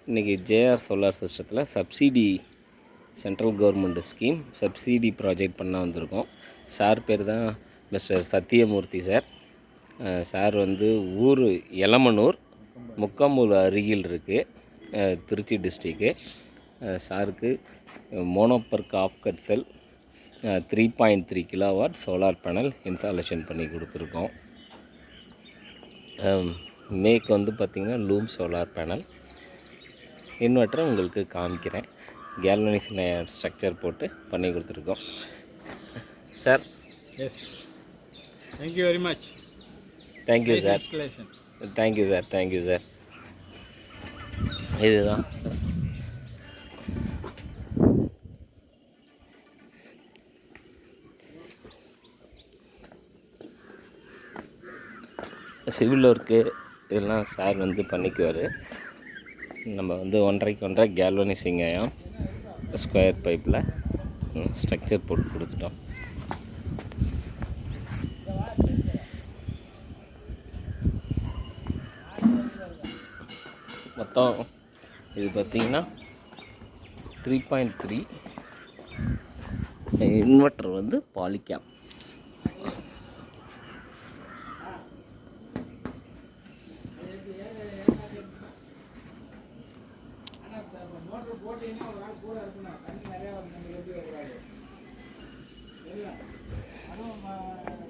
இன்றைக்கி JR solar சிஸ்டத்தில் subsidy central government scheme subsidy project பண்ண வந்திருக்கோம். சார் பேர் தான் மிஸ்டர் சத்தியமூர்த்தி சார். சார் வந்து ஊர் எலமனூர், முக்கம்பூர் அருகில் இருக்குது, திருச்சி டிஸ்ட்ரிக்கு. சாருக்கு monoperc half cut cell 3.3 kilowatt solar panel installation பண்ணி கொடுத்துருக்கோம். மேக் வந்து பார்த்திங்கன்னா லூம் சோலார் பேனல். இன்வெர்ட்டரை உங்களுக்கு காமிக்கிறேன். கேல்வனைசிங் ஸ்ட்ரக்சர் போட்டு பண்ணி கொடுத்துருக்கோம் sir. Yes, thank you very much. Thank you sir. Thank you sir. Thank you sir. இதுதான் சிவில் ஒர்க்கு இதெல்லாம் சார் வந்து பண்ணிக்குவார். நம்ம வந்து 1.5 கேல்வனைசிங் அயன் ஸ்கொயர் பைப்பில் ஸ்ட்ரக்சர் போட்டு கொடுத்துட்டோம். மொத்தம் இது பார்த்திங்கன்னா 3.3. இன்வெர்ட்டர் வந்து பாலிகேப்.